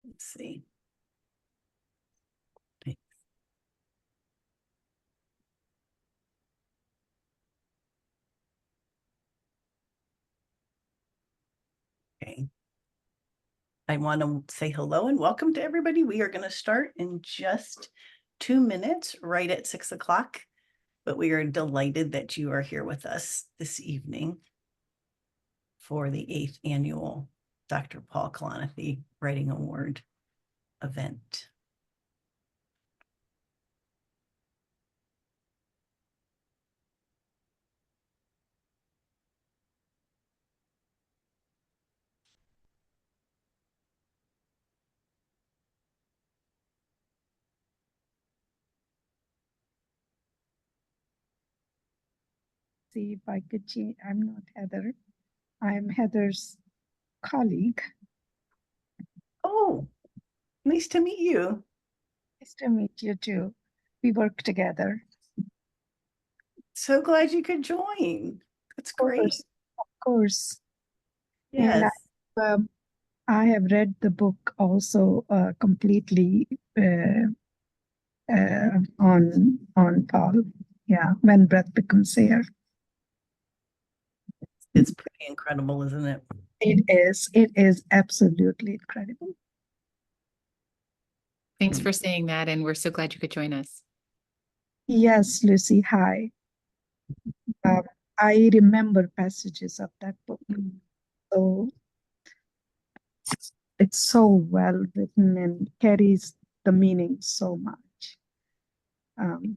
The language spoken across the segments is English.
Let's see. Okay. I want to say hello and welcome to everybody. We are going to start in just 2 minutes, right at 6 o'clock. But we are delighted that you are here with us this evening for the 8th annual Dr. Paul Kalanithi Writing Award event. See if I could change. I'm not Heather. I'm Heather's colleague. Oh, nice to meet you. Nice to meet you too. We work together. So glad you could join. That's great. Of course. Yes. And I have read the book also completely on Paul. Yeah, When Breath Becomes Air. It's pretty incredible, isn't it? It is. It is absolutely incredible. Thanks for saying that, and we're so glad you could join us. Yes, Lucy, hi. I remember passages of that book. So it's so well written and carries the meaning so much.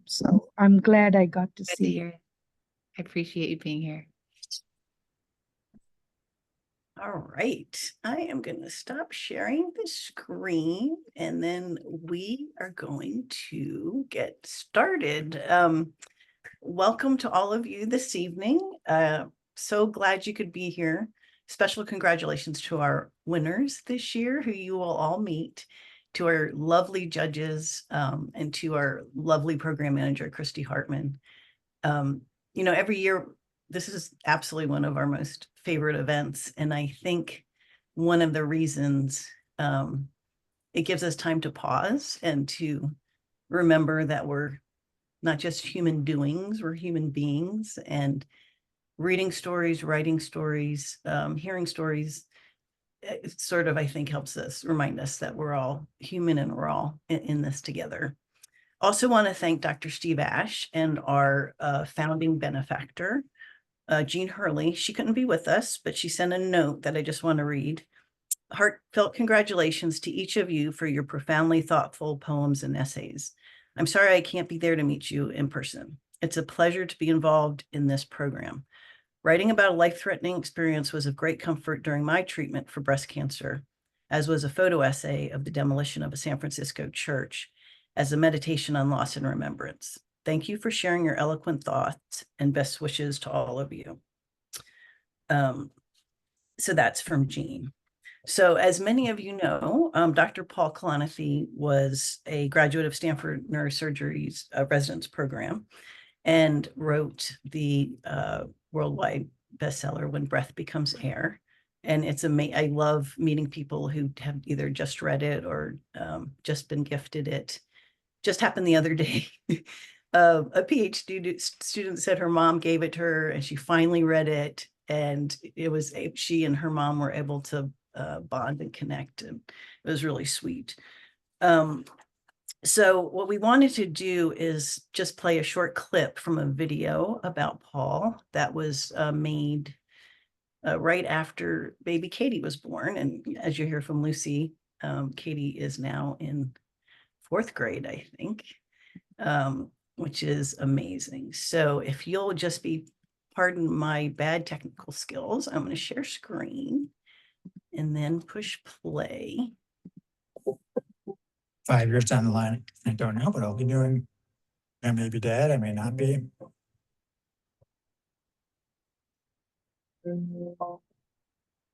So I'm glad I got to see it. I appreciate you being here. All right, I am going to stop sharing the screen and then we are going to get started. Welcome to all of you this evening. So glad you could be here. Special congratulations to our winners this year, who you will all meet, to our lovely judges, and to our lovely program manager, Christy Hartman. You know, every year, this is absolutely one of our most favorite events. And I think one of the reasons it gives us time to pause and to remember that we're not just human doings, we're human beings, and reading stories, writing stories, hearing stories, it sort of, I think, helps us remind us that we're all human and we're all in this together. Also want to thank Dr. Steve Ash and our founding benefactor, Jean Hurley. She couldn't be with us, but she sent a note that I just want to read. Heartfelt congratulations to each of you for your profoundly thoughtful poems and essays. I'm sorry I can't be there to meet you in person. It's a pleasure to be involved in this program. Writing about a life-threatening experience was of great comfort during my treatment for breast cancer, as was a photo essay of the demolition of a San Francisco church as a meditation on loss and remembrance. Thank you for sharing your eloquent thoughts and best wishes to all of you. So that's from Jean. So as many of you know, Dr. Paul Kalanithi was a graduate of Stanford Neurosurgery's residence program and wrote the worldwide bestseller, When Breath Becomes Air. And it's amazing. I love meeting people who have either just read it or just been gifted it. Just happened the other day. A PhD student said her mom gave it to her and she finally read it. And it was, she and her mom were able to bond and connect. And it was really sweet. So what we wanted to do is just play a short clip from a video about Paul that was made right after baby Katie was born. And as you hear from Lucy, Katie is now in 4th grade, I think, which is amazing. So if you'll just pardon my bad technical skills, I'm going to share screen and then push play. 5 years down the line, I don't know what I'll be doing. I may be dead, I may not be. You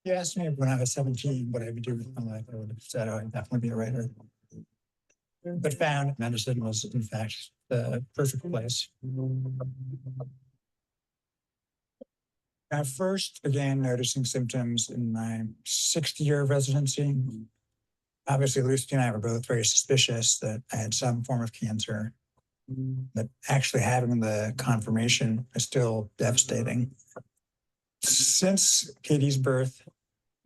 asked me when I was 17 what I'd be doing with my life. I would have said, oh, I'd definitely be a writer. But found medicine was, in fact, the perfect place. I first began noticing symptoms in my 6th year of residency. Obviously, Lucy and I were both very suspicious that I had some form of cancer. But actually having the confirmation is still devastating. Since Katie's birth,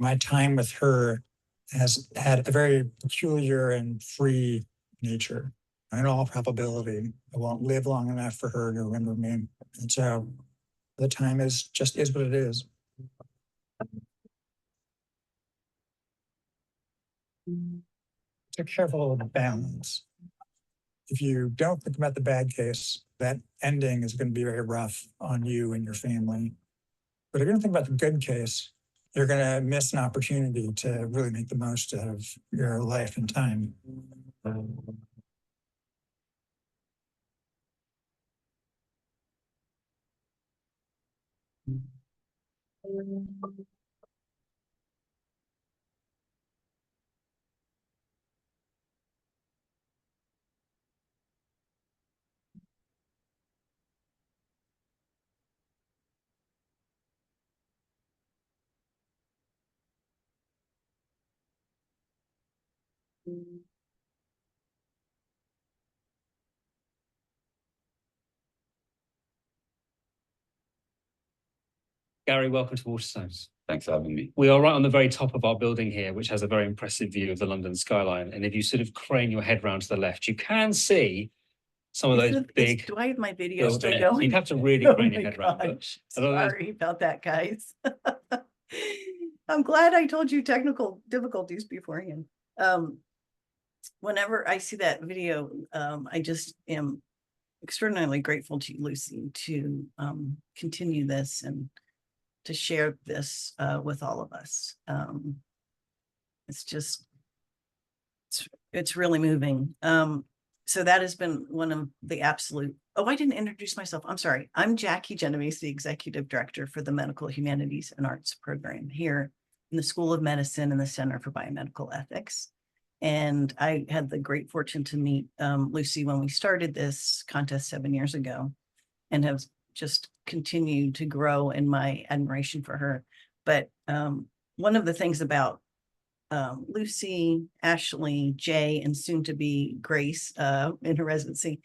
my time with her has had a very peculiar and free nature. In all probability, I won't live long enough for her to remember me. And so the time is what it is. It's a careful balance. If you don't think about the bad case, that ending is going to be very rough on you and your family. But if you're going to think about the good case, you're going to miss an opportunity to really make the most out of your life and time. Gary, welcome to Waterstones. Thanks for having me. We are right on the very top of our building here, which has a very impressive view of the London skyline. And if you sort of crane your head round to the left, you can see some of those big. Do I have my video still buildings. going? You'd have to really Oh crane your my head round. But gosh. a lot of those- Sorry about that, guys. I'm glad I told you technical difficulties beforehand. Whenever I see that video, I just am extraordinarily grateful to you, Lucy, to continue this and to share this with all of us. It's just, it's really moving. So that has been one of the absolute, oh, I didn't introduce myself. I'm sorry. I'm Jackie Genovese, the Executive Director for the Medical Humanities and Arts program here in the School of Medicine and the Center for Biomedical Ethics. And I had the great fortune to meet Lucy when we started this contest 7 years ago, and have just continued to grow in my admiration for her. But one of the things about Lucy, Ashley, Jay, and soon to be Grace in her residency,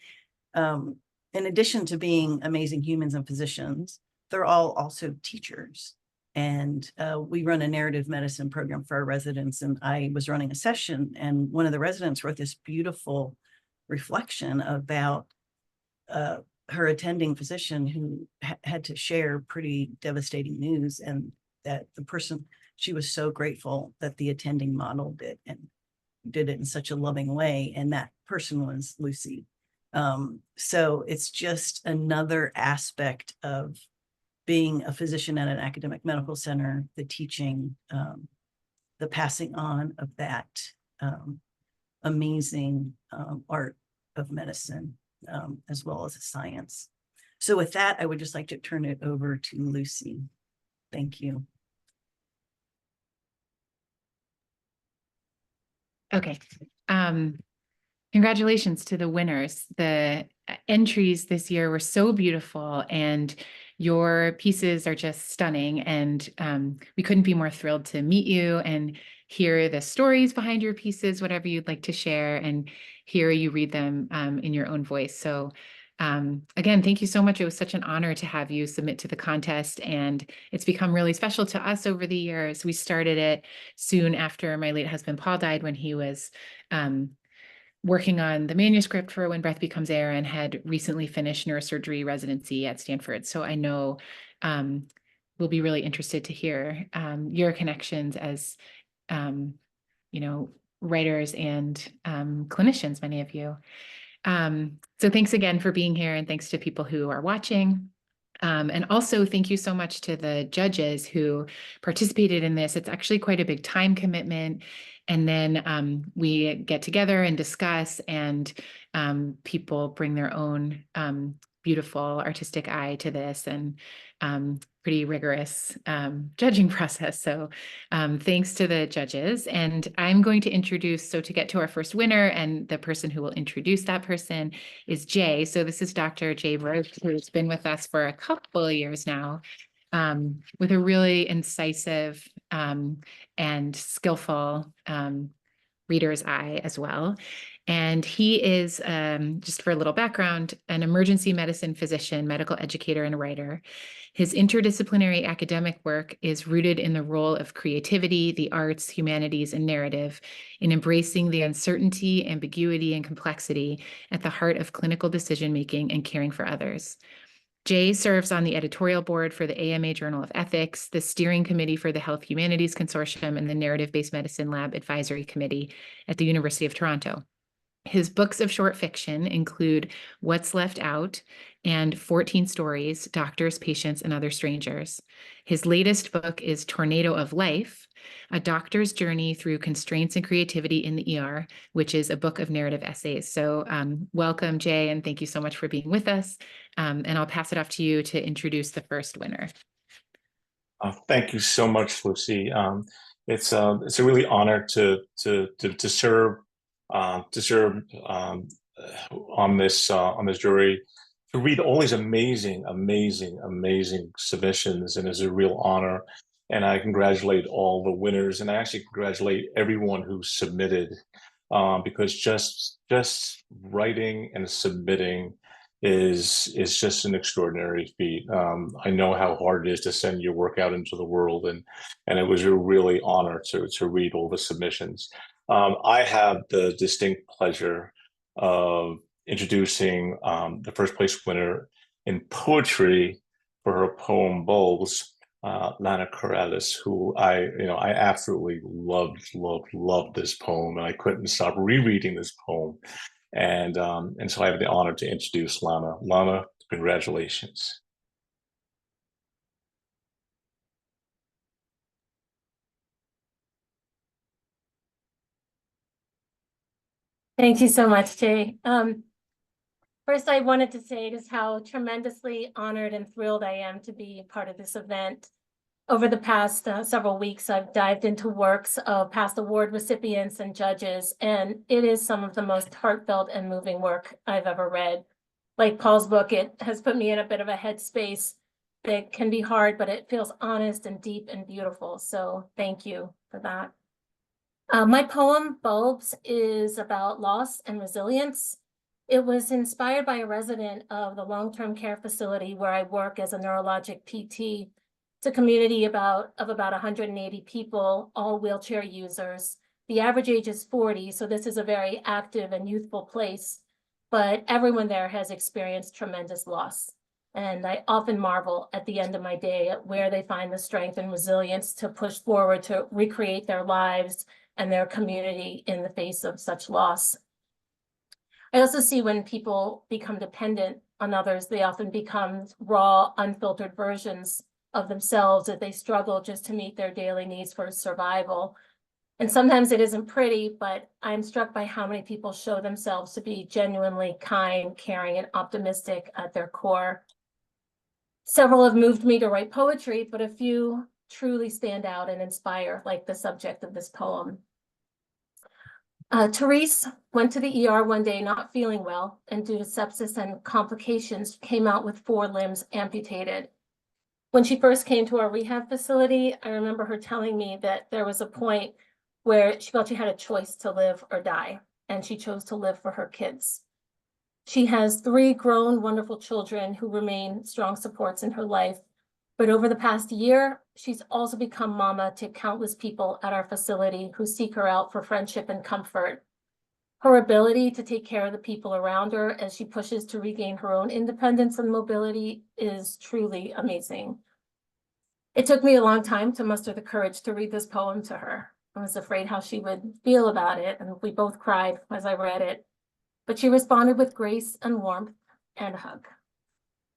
in addition to being amazing humans and physicians, they're all also teachers. And we run a narrative medicine program for our residents. And I was running a session, and one of the residents wrote this beautiful reflection about her attending physician who had to share pretty devastating news, and that the person, she was so grateful that the attending modeled it and did it in such a loving way. And that person was Lucy. So it's just another aspect of being a physician at an academic medical center, the teaching, the passing on of that amazing art of medicine, as well as a science. So with that, I would just like to turn it over to Lucy. Thank you. Okay. Congratulations to the winners. The entries this year were so beautiful, and your pieces are just stunning. And we couldn't be more thrilled to meet you and hear the stories behind your pieces, whatever you'd like to share, and hear you read them in your own voice. So again, thank you so much. It was such an honor to have you submit to the contest, and it's become really special to us over the years. We started it soon after my late husband, Paul, died, when he was working on the manuscript for When Breath Becomes Air, and had recently finished neurosurgery residency at Stanford. So I know we'll be really interested to hear your connections as, writers and clinicians, many of you. So thanks again for being here, and thanks to people who are watching. And also thank you so much to the judges who participated in this. It's actually quite a big time commitment. And then we get together and discuss, and people bring their own beautiful artistic eye to this, and pretty rigorous judging process. So thanks to the judges. And I'm going to introduce, so to get to our first winner, and the person who will introduce that person is Jay. So this is Dr. Jay Baruch, who's been with us for a couple of years now, with a really incisive and skillful reader's eye as well. And he is, just for a little background, an emergency medicine physician, medical educator, and writer. His interdisciplinary academic work is rooted in the role of creativity, the arts, humanities, and narrative in embracing the uncertainty, ambiguity, and complexity at the heart of clinical decision-making and caring for others. Jay serves on the editorial board for the AMA Journal of Ethics, the steering committee for the Health Humanities Consortium, and the Narrative-Based Medicine Lab Advisory Committee at the University of Toronto. His books of short fiction include What's Left Out and 14 Stories, Doctors, Patients, and Other Strangers. His latest book is Tornado of Life, A Doctor's Journey Through Constraints and Creativity in the ER, which is a book of narrative essays. So welcome, Jay, and thank you so much for being with us. And I'll pass it off to you to introduce the first winner. Thank you so much, Lucy. It's a really honor to serve on this jury, to read all these amazing submissions, and it's a real honor. And I congratulate all the winners, and I actually congratulate everyone who submitted, because just writing and submitting is just an extraordinary feat. I know how hard it is to send your work out into the world, and it was a really honor to read all the submissions. I have the distinct pleasure of introducing the first place winner in poetry for her poem Bulbs, Lana Corrales, who I absolutely loved this poem, and I couldn't stop rereading this poem. And so I have the honor to introduce Lana. Lana, congratulations. Thank you so much, Jay. First, I wanted to say just how tremendously honored and thrilled I am to be a part of this event. Over the past several weeks, I've dived into works of past award recipients and judges, and it is some of the most heartfelt and moving work I've ever read. Like Paul's book, it has put me in a bit of a headspace that can be hard, but it feels honest and deep and beautiful. So thank you for that. My poem, Bulbs, is about loss and resilience. It was inspired by a resident of the long-term care facility where I work as a neurologic PT. It's a community of about 180 people, all wheelchair users. The average age is 40, so this is a very active and youthful place, but everyone there has experienced tremendous loss. And I often marvel at the end of my day at where they find the strength and resilience to push forward to recreate their lives and their community in the face of such loss. I also see when people become dependent on others, they often become raw, unfiltered versions of themselves that they struggle just to meet their daily needs for survival. And sometimes it isn't pretty, but I'm struck by how many people show themselves to be genuinely kind, caring, and optimistic at their core. Several have moved me to write poetry, but a few truly stand out and inspire, like the subject of this poem. Therese went to the ER one day not feeling well, and due to sepsis and complications, came out with 4 limbs amputated. When she first came to our rehab facility, I remember her telling me that there was a point where she felt she had a choice to live or die, and she chose to live for her kids. She has 3 grown, wonderful children who remain strong supports in her life. But over the past year, she's also become mama to countless people at our facility who seek her out for friendship and comfort. Her ability to take care of the people around her as she pushes to regain her own independence and mobility is truly amazing. It took me a long time to muster the courage to read this poem to her. I was afraid how she would feel about it, and we both cried as I read it. But she responded with grace and warmth and a hug.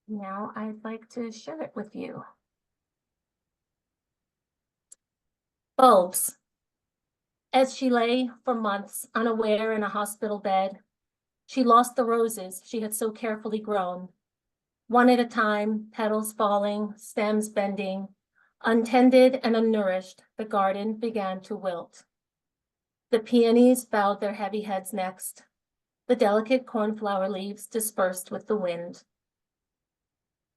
Now I'd like to share it with you. Bulbs. As she lay for months unaware in a hospital bed, she lost the roses she had so carefully grown. One at a time, petals falling, stems bending, untended and unnourished, the garden began to wilt. The peonies bowed their heavy heads next. The delicate cornflower leaves dispersed with the wind.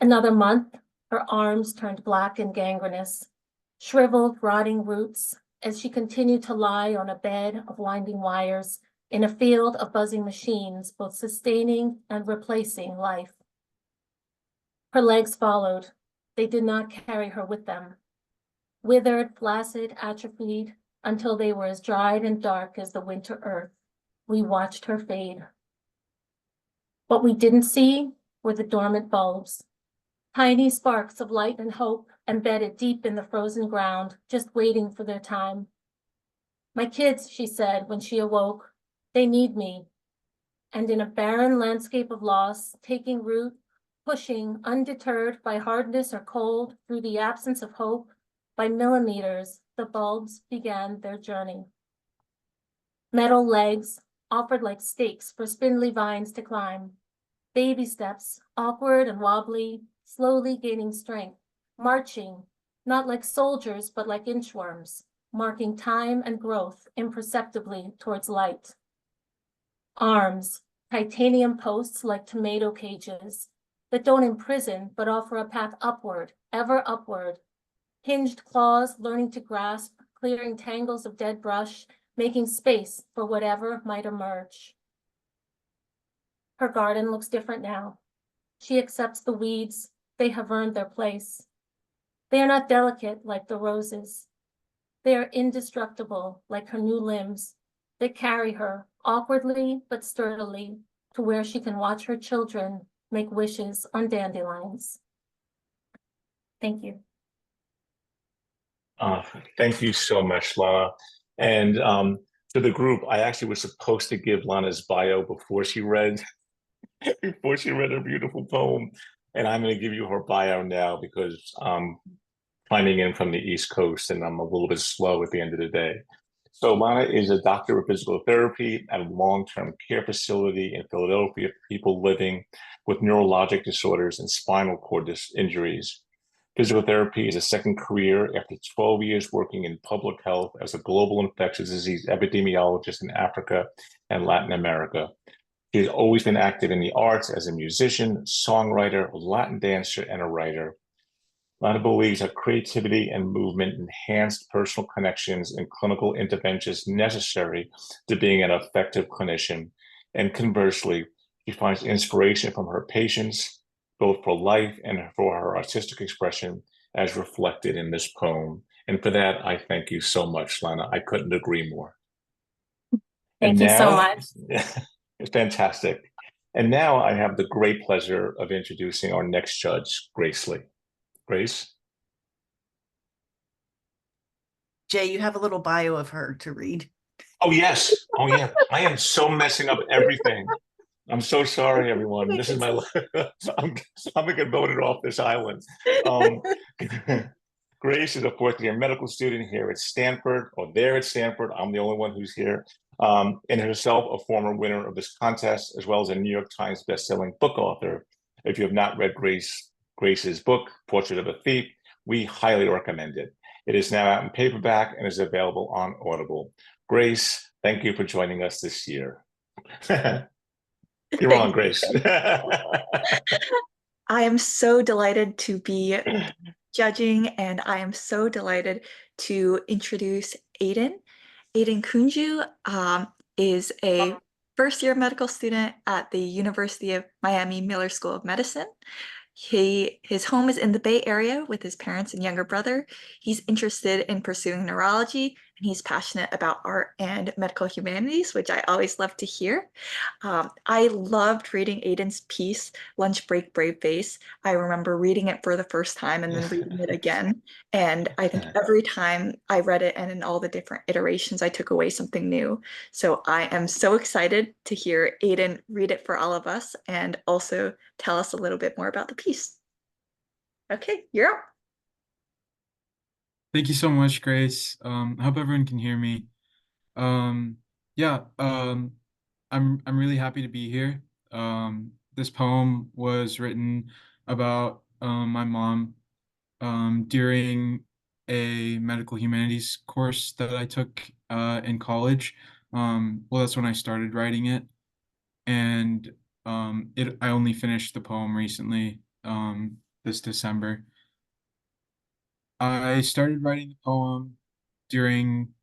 Another month, her arms turned black and gangrenous, shriveled, rotting roots, as she continued to lie on a bed of winding wires in a field of buzzing machines, both sustaining and replacing life. Her legs followed. They did not carry her with them. Withered, flaccid, atrophied, until they were as dried and dark as the winter earth, we watched her fade. What we didn't see were the dormant bulbs, tiny sparks of light and hope embedded deep in the frozen ground, just waiting for their time. My kids, she said when she awoke, they need me. And in a barren landscape of loss, taking root, pushing undeterred by hardness or cold through the absence of hope, by millimeters, the bulbs began their journey. Metal legs offered like stakes for spindly vines to climb. Baby steps, awkward and wobbly, slowly gaining strength, marching, not like soldiers, but like inchworms, marking time and growth imperceptibly towards light. Arms, titanium posts like tomato cages that don't imprison, but offer a path upward, ever upward. Hinged claws learning to grasp, clearing tangles of dead brush, making space for whatever might emerge. Her garden looks different now. She accepts the weeds. They have earned their place. They are not delicate like the roses. They are indestructible like her new limbs that carry her awkwardly but sturdily to where she can watch her children make wishes on dandelions. Thank you. Thank you so much, Lana. And to the group, I actually was supposed to give Lana's bio before she read her beautiful poem. And I'm going to give you her bio now because I'm chiming in from the East Coast and I'm a little bit slow at the end of the day. So Lana is a doctor of physical therapy at a long-term care facility in Philadelphia for people living with neurologic disorders and spinal cord injuries. Physical therapy is a second career after 12 years working in public health as a global infectious disease epidemiologist in Africa and Latin America. She has always been active in the arts as a musician, songwriter, Latin dancer, and a writer. Lana believes that creativity and movement enhance personal connections and clinical interventions necessary to being an effective clinician. And conversely, she finds inspiration from her patients, both for life and for her artistic expression, as reflected in this poem. And for that, I thank you so much, Lana. I couldn't agree more. Thank you so much. It's fantastic. And now I have the great pleasure of introducing our next judge, Grace Lee. Grace? Jay, you have a little bio of her to read. Oh, yes. Oh, yeah. I am so messing up everything. I'm so sorry, everyone. This is my I'm gonna get voted off this island. Grace is a fourth-year medical student here at Stanford, or there at Stanford. I'm the only one who's here. And herself a former winner of this contest, as well as a New York Times bestselling book author. If you have not read Grace's book, Portrait of a Thief, we highly recommend it. It is now out in paperback and is available on Audible. Grace, thank you for joining us this year. You're on, Grace. I am so delighted to be judging, and I am so delighted to introduce Aidan. Aidan Kunju is a first-year medical student at the University of Miami Miller School of Medicine. His home is in the Bay Area with his parents and younger brother. He's interested in pursuing neurology, and he's passionate about art and medical humanities, which I always love to hear. I loved reading Aidan's piece, Lunch Break Brave Face. I remember reading it for the first time and then reading it again. And I think every time I read it and in all the different iterations, I took away something new. So I am so excited to hear Aidan read it for all of us and also tell us a little bit more about the piece. Okay, you're up. Thank you so much, Grace. I hope everyone can hear me. I'm really happy to be here. This poem was written about my mom during a medical humanities course that I took in college. Well, that's when I started writing it, and I only finished the poem recently, this December. I started writing the poem during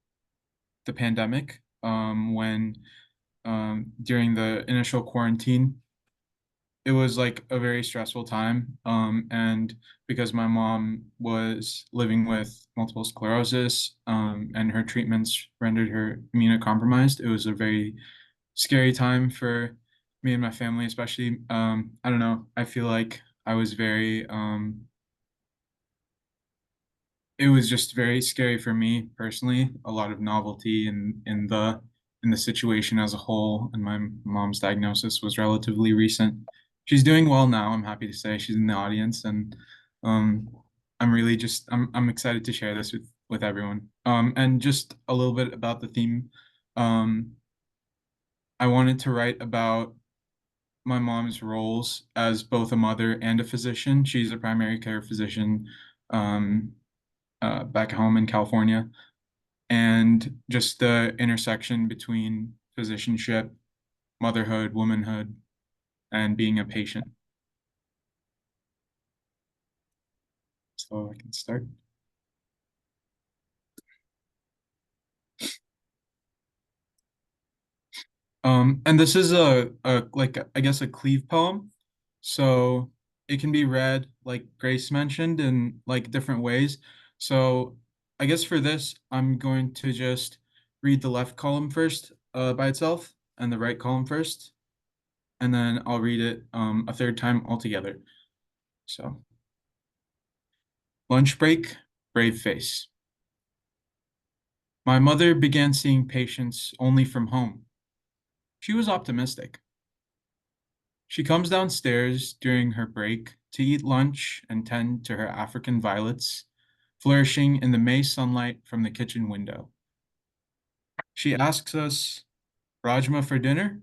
the pandemic, when during the initial quarantine. It was like a very stressful time. And because my mom was living with multiple sclerosis, and her treatments rendered her immunocompromised, it was a very scary time for me and my family, especially. I don't know. I feel like I was very, it was just very scary for me personally. A lot of novelty in the situation as a whole, and my mom's diagnosis was relatively recent. She's doing well now. I'm happy to say she's in the audience, and um, I'm really just I'm excited to share this with everyone. And just a little bit about the theme. Um, I wanted to write about my mom's roles as both a mother and a physician. She's a primary care physician. Um, back home in California, and just the intersection between physicianship, motherhood, womanhood, and being a patient. So I can start. And this is a like I guess a cleave poem. So it can be read like Grace mentioned in like different ways. So I guess for this, I'm going to just read the left column first by itself and the right column first, and then I'll read it a third time altogether. So, lunch break, brave face. My mother began seeing patients only from home. She was optimistic. She comes downstairs during her break to eat lunch and tend to her African violets, flourishing in the May sunlight from the kitchen window. She asks us, Rajma for dinner?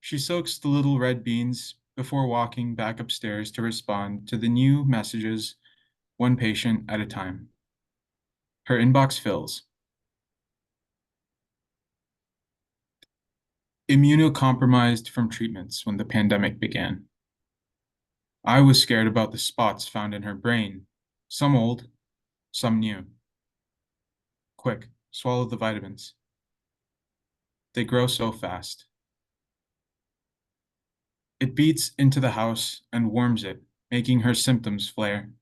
She soaks the little red beans before walking back upstairs to respond to the new messages, one patient at a time. Her inbox fills. Immunocompromised from treatments when the pandemic began. I was scared about the spots found in her brain, some old, some new. Quick, swallow the vitamins. They grow so fast. It beats into the house and warms it, making her symptoms flare.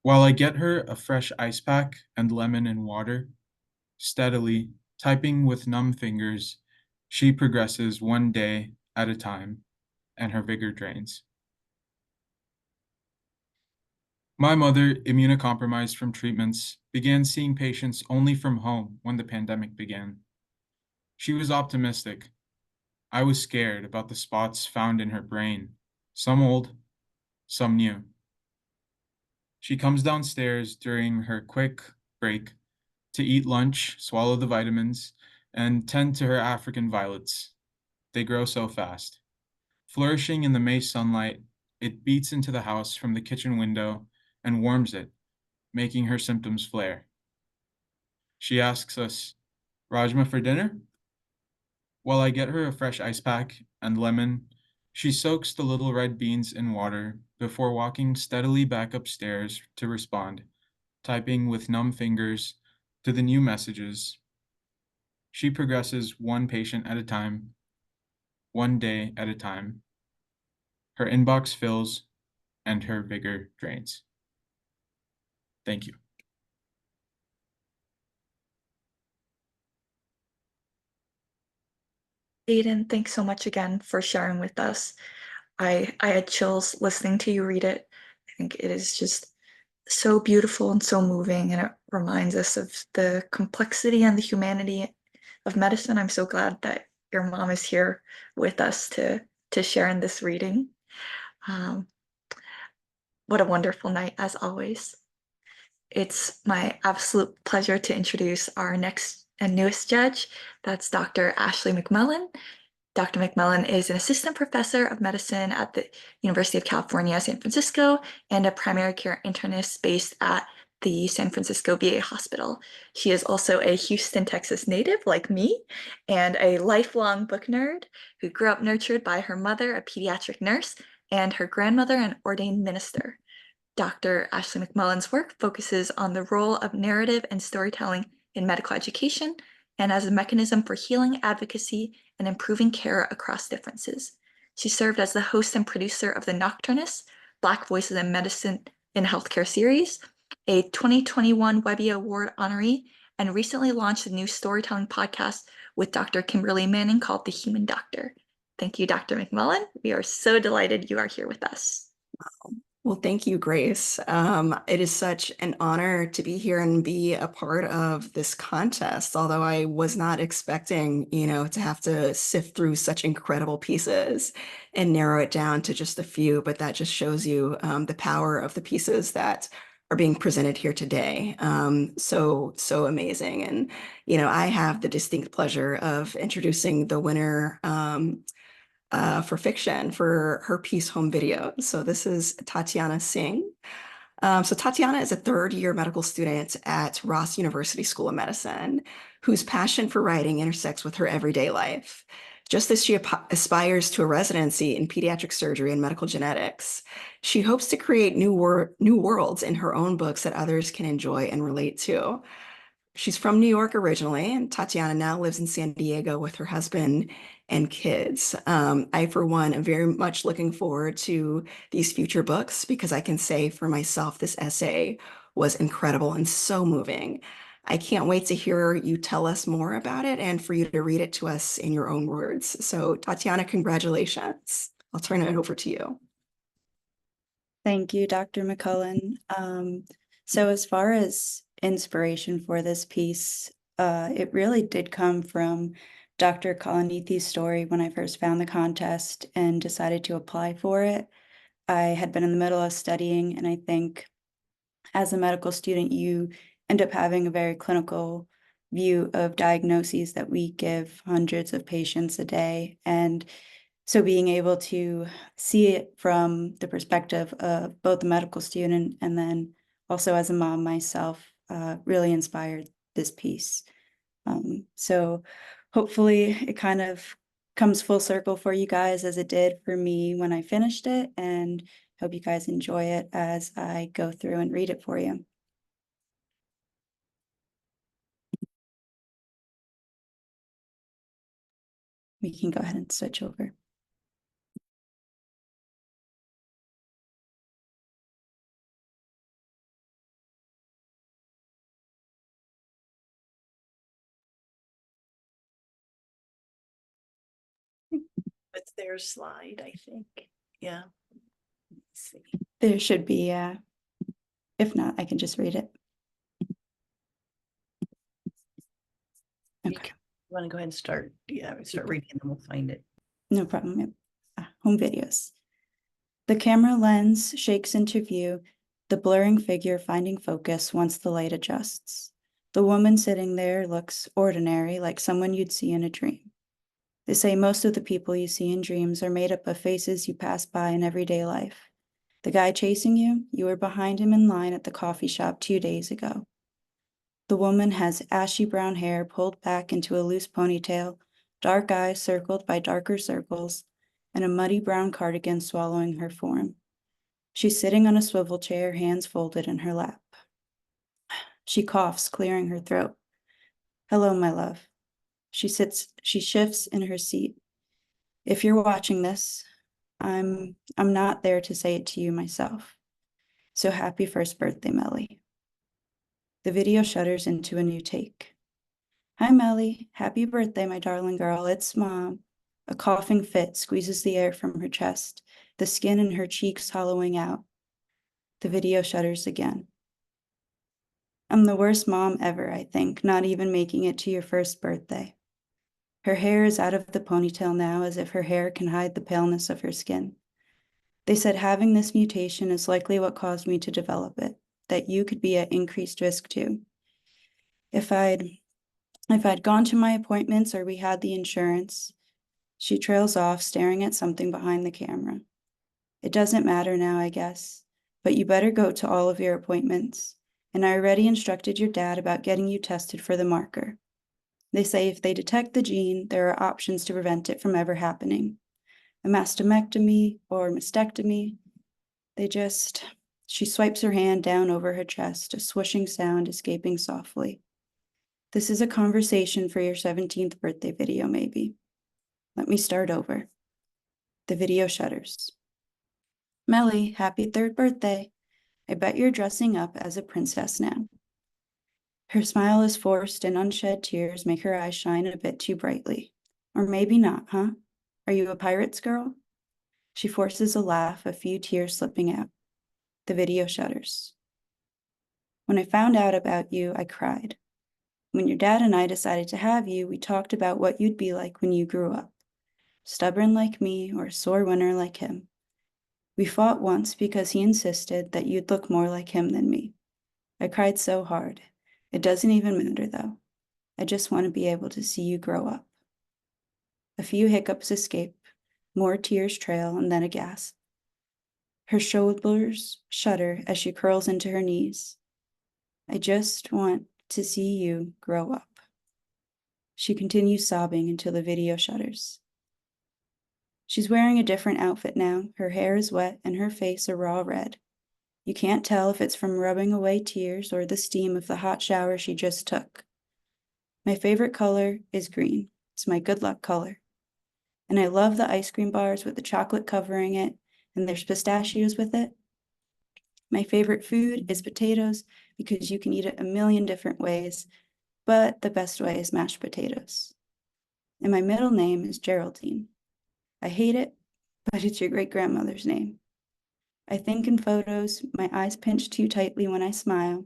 While I get her a fresh ice pack and lemon and water, steadily, typing with numb fingers, she progresses one day at a time, and her vigor drains. My mother, immunocompromised from treatments, began seeing patients only from home when the pandemic began. She was optimistic. I was scared about the spots found in her brain, some old, some new. She comes downstairs during her quick break to eat lunch, swallow the vitamins, and tend to her African violets. They grow so fast. Flourishing in the May sunlight, it beats into the house from the kitchen window and warms it, making her symptoms flare. She asks us, Rajma for dinner? While I get her a fresh ice pack and lemon, she soaks the little red beans in water before walking steadily back upstairs to respond, typing with numb fingers to the new messages. She progresses one patient at a time, one day at a time. Her inbox fills and her vigor drains. Thank you. Aidan, thanks so much again for sharing with us. I had chills listening to you read it. I think it is just so beautiful and so moving, and it reminds us of the complexity and the humanity of medicine. I'm so glad that your mom is here with us to share in this reading. What a wonderful night, as always. It's my absolute pleasure to introduce our next and newest judge. That's Dr. Ashley McMullen. Dr. McMullen is an assistant professor of medicine at the University of California, San Francisco, and a primary care internist based at the San Francisco VA Hospital. She is also a Houston, Texas native like me, and a lifelong book nerd who grew up nurtured by her mother, a pediatric nurse, and her grandmother, an ordained minister. Dr. Ashley McMullen's work focuses on the role of narrative and storytelling in medical education and as a mechanism for healing, advocacy, and improving care across differences. She served as the host and producer of the Nocturnus, Black Voices in Medicine in Healthcare series, a 2021 Webby Award honoree, and recently launched a new storytelling podcast with Dr. Kimberly Manning called The Human Doctor. Thank you, Dr. McMullen. We are so delighted you are here with us. Well, thank you, Grace. It is such an honor to be here and be a part of this contest, although I was not expecting, to have to sift through such incredible pieces and narrow it down to just a few, but that just shows you the power of the pieces that are being presented here today. So amazing. And, I have the distinct pleasure of introducing the winner for fiction for her piece Home Video. So this is Tatyana Singh. So Tatyana is a third-year medical student at Ross University School of Medicine, whose passion for writing intersects with her everyday life. Just as she aspires to a residency in pediatric surgery and medical genetics, she hopes to create new worlds in her own books that others can enjoy and relate to. She's from New York originally, and Tatyana now lives in San Diego with her husband and kids. I, for one, am very much looking forward to these future books because I can say for myself, this essay was incredible and so moving. I can't wait to hear you tell us more about it and for you to read it to us in your own words. So Tatyana, congratulations. I'll turn it over to you. Thank you, Dr. McMullen. So as far as inspiration for this piece, it really did come from Dr. Kalanithi's story when I first found the contest and decided to apply for it. I had been in the middle of studying, and I think as a medical student, you end up having a very clinical view of diagnoses that we give hundreds of patients a day. And so being able to see it from the perspective of both the medical student and then also as a mom myself really inspired this piece. So hopefully it kind of comes full circle for you guys as it did for me when I finished it, and hope you guys enjoy it as I go through and read it for you. We can go ahead and switch over. It's their slide, I think. Yeah. Let's see. There should be, if not, I can just read it. Okay. You want to go ahead and start? Yeah, start reading and then we'll find it. No problem. Home videos. The camera lens shakes into view, the blurring figure finding focus once the light adjusts. The woman sitting there looks ordinary, like someone you'd see in a dream. They say most of the people you see in dreams are made up of faces you pass by in everyday life. The guy chasing you, you were behind him in line at the coffee shop 2 days ago. The woman has ashy brown hair pulled back into a loose ponytail, dark eyes circled by darker circles, and a muddy brown cardigan swallowing her form. She's sitting on a swivel chair, hands folded in her lap. She coughs, clearing her throat. Hello, my love. She shifts in her seat. If you're watching this, I'm not there to say it to you myself. So happy first birthday, Melly. The video shutters into a new take. Hi, Melly. Happy birthday, my darling girl. It's Mom. A coughing fit squeezes the air from her chest, the skin in her cheeks hollowing out. The video shutters again. I'm the worst mom ever, I think, not even making it to your first birthday. Her hair is out of the ponytail now, as if her hair can hide the paleness of her skin. They said having this mutation is likely what caused me to develop it, that you could be at increased risk too. If I'd gone to my appointments or we had the insurance. She trails off, staring at something behind the camera. It doesn't matter now, I guess, but you better go to all of your appointments. And I already instructed your dad about getting you tested for the marker. They say if they detect the gene, there are options to prevent it from ever happening. A mastomectomy or mastectomy. They just She swipes her hand down over her chest, a swooshing sound escaping softly. This is a conversation for your 17th birthday video, maybe. Let me start over. The video shudders. Melly, happy 3rd birthday. I bet you're dressing up as a princess now. Her smile is forced and unshed tears make her eyes shine a bit too brightly. Or maybe not, huh? Are you a pirate's girl? She forces a laugh, a few tears slipping out. The video shudders. When I found out about you, I cried. When your dad and I decided to have you, we talked about what you'd be like when you grew up. Stubborn like me or a sore winner like him. We fought once because he insisted that you'd look more like him than me. I cried so hard. It doesn't even matter though. I just want to be able to see you grow up. A few hiccups escape, more tears trail, and then a gasp. Her shoulders shudder as she curls into her knees. I just want to see you grow up. She continues sobbing until the video shudders. She's wearing a different outfit now. Her hair is wet and her face a raw red. You can't tell if it's from rubbing away tears or the steam of the hot shower she just took. My favorite color is green. It's my good luck color. And I love the ice cream bars with the chocolate covering it, and there's pistachios with it. My favorite food is potatoes because you can eat it a million different ways, but the best way is mashed potatoes. And my middle name is Geraldine. I hate it, but it's your great-grandmother's name. I think in photos, my eyes pinch too tightly when I smile,